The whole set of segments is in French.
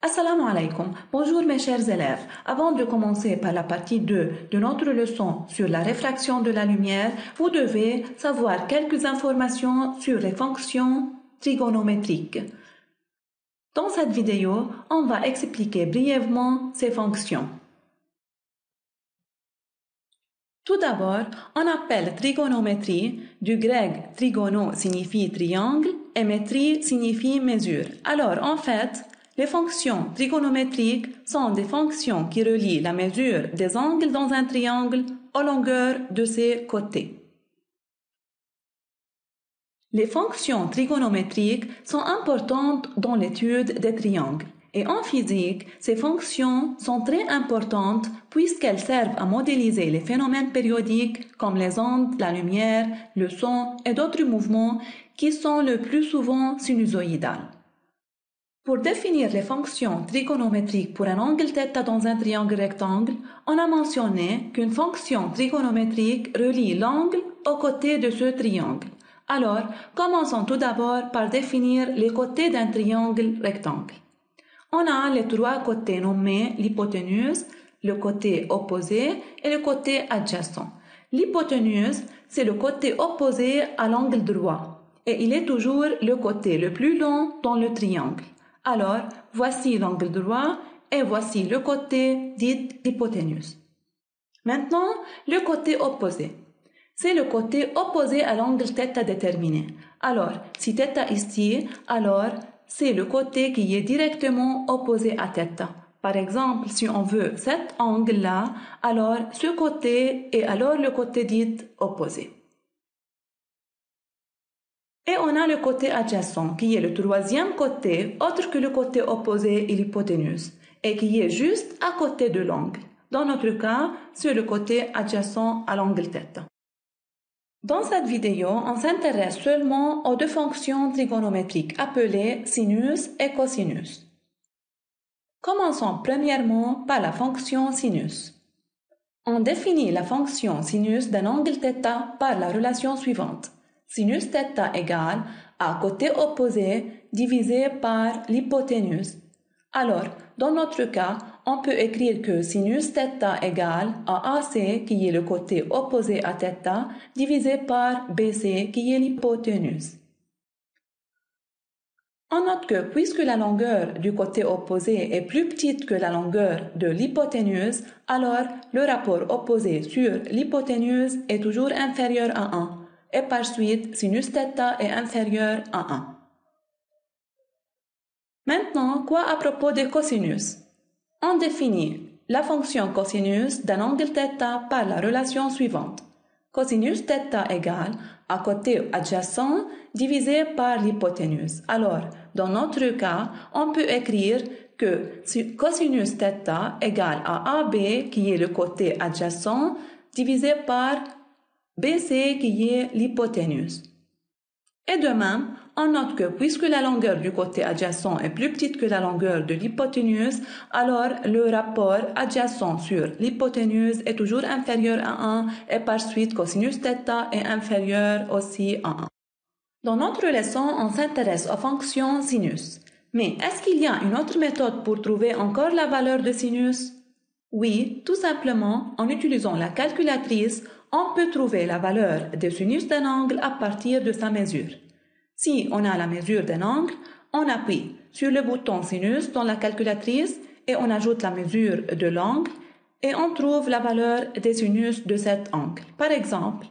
Assalamu alaikum. Bonjour mes chers élèves. Avant de commencer par la partie 2 de notre leçon sur la réfraction de la lumière, vous devez savoir quelques informations sur les fonctions trigonométriques. Dans cette vidéo, on va expliquer brièvement ces fonctions. Tout d'abord, on appelle trigonométrie, du grec trigono signifie triangle et métrie signifie mesure. Alors en fait, les fonctions trigonométriques sont des fonctions qui relient la mesure des angles dans un triangle aux longueurs de ses côtés. Les fonctions trigonométriques sont importantes dans l'étude des triangles. Et en physique, ces fonctions sont très importantes puisqu'elles servent à modéliser les phénomènes périodiques comme les ondes, la lumière, le son et d'autres mouvements qui sont le plus souvent sinusoïdales. Pour définir les fonctions trigonométriques pour un angle θ dans un triangle rectangle, on a mentionné qu'une fonction trigonométrique relie l'angle aux côtés de ce triangle. Alors, commençons tout d'abord par définir les côtés d'un triangle rectangle. On a les trois côtés nommés l'hypoténuse, le côté opposé et le côté adjacent. L'hypoténuse, c'est le côté opposé à l'angle droit et il est toujours le côté le plus long dans le triangle. Alors, voici l'angle droit et voici le côté dit hypoténuse. Maintenant, le côté opposé. C'est le côté opposé à l'angle θ déterminé. Alors, si θ ici, alors c'est le côté qui est directement opposé à θ. Par exemple, si on veut cet angle-là, alors ce côté est alors le côté dit opposé. Et on a le côté adjacent, qui est le troisième côté, autre que le côté opposé et l'hypoténuse, et qui est juste à côté de l'angle. Dans notre cas, c'est le côté adjacent à l'angle θ. Dans cette vidéo, on s'intéresse seulement aux deux fonctions trigonométriques appelées sinus et cosinus. Commençons premièrement par la fonction sinus. On définit la fonction sinus d'un angle θ par la relation suivante. Sinus θ égale à côté opposé divisé par l'hypoténuse. Alors, dans notre cas, on peut écrire que sinus θ égale à AC qui est le côté opposé à θ divisé par BC qui est l'hypoténuse. On note que puisque la longueur du côté opposé est plus petite que la longueur de l'hypoténuse, alors le rapport opposé sur l'hypoténuse est toujours inférieur à 1 et par suite sinus θ est inférieur à 1. Maintenant, quoi à propos des cosinus? On définit la fonction cosinus d'un angle θ par la relation suivante. Cosinus θ égale à côté adjacent divisé par l'hypoténuse. Alors, dans notre cas, on peut écrire que cosinus θ égale à AB qui est le côté adjacent divisé par BC qui est l'hypoténuse. Et de même, on note que puisque la longueur du côté adjacent est plus petite que la longueur de l'hypoténuse, alors le rapport adjacent sur l'hypoténuse est toujours inférieur à 1 et par suite cosinus θ est inférieur aussi à 1. Dans notre leçon, on s'intéresse aux fonctions sinus. Mais est-ce qu'il y a une autre méthode pour trouver encore la valeur de sinus? Oui, tout simplement, en utilisant la calculatrice, on peut trouver la valeur de sinus d'un angle à partir de sa mesure. Si on a la mesure d'un angle, on appuie sur le bouton sinus dans la calculatrice et on ajoute la mesure de l'angle et on trouve la valeur des sinus de cet angle. Par exemple,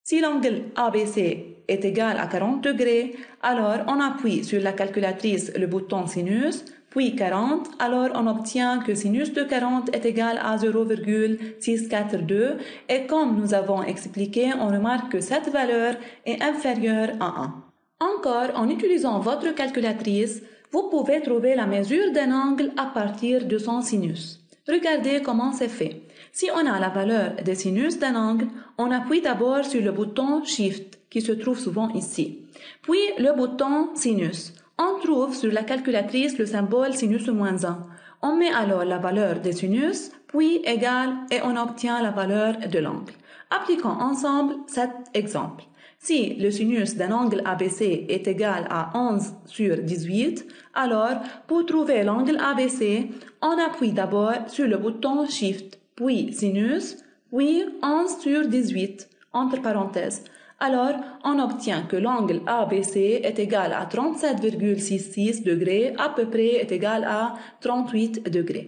si l'angle ABC est égal à 40 degrés, alors on appuie sur la calculatrice le bouton sinus, puis 40, alors on obtient que sinus de 40 est égal à 0,642 et comme nous avons expliqué, on remarque que cette valeur est inférieure à 1. Encore, en utilisant votre calculatrice, vous pouvez trouver la mesure d'un angle à partir de son sinus. Regardez comment c'est fait. Si on a la valeur des sinus d'un angle, on appuie d'abord sur le bouton Shift, qui se trouve souvent ici, puis le bouton Sinus. On trouve sur la calculatrice le symbole sinus moins 1. On met alors la valeur des sinus, puis égale et on obtient la valeur de l'angle. Appliquons ensemble cet exemple. Si le sinus d'un angle ABC est égal à 11 sur 18, alors pour trouver l'angle ABC, on appuie d'abord sur le bouton Shift, puis sinus, puis 11 sur 18, entre parenthèses. Alors, on obtient que l'angle ABC est égal à 37,66 degrés, à peu près est égal à 38 degrés.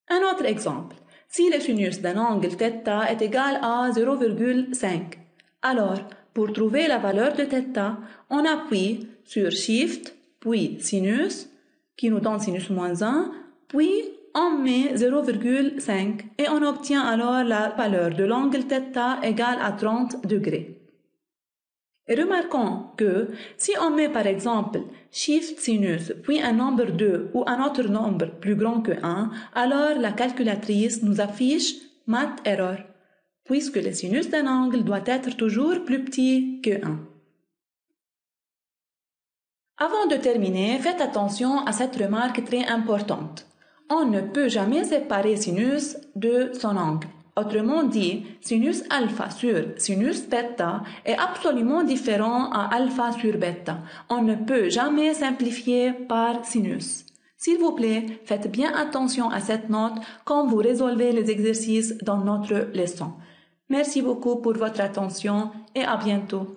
Un autre exemple. Si le sinus d'un angle θ est égal à 0,5, alors pour trouver la valeur de θ, on appuie sur Shift, puis sinus, qui nous donne sinus moins 1, puis on met 0,5 et on obtient alors la valeur de l'angle θ égale à 30 degrés. Et remarquons que si on met par exemple Shift sinus puis un nombre 2 ou un autre nombre plus grand que 1, alors la calculatrice nous affiche Math Error, puisque le sinus d'un angle doit être toujours plus petit que 1. Avant de terminer, faites attention à cette remarque très importante. On ne peut jamais séparer sinus de son angle. Autrement dit, sinus alpha sur sinus bêta est absolument différent à alpha sur bêta. On ne peut jamais simplifier par sinus. S'il vous plaît, faites bien attention à cette note quand vous résolvez les exercices dans notre leçon. Merci beaucoup pour votre attention et à bientôt.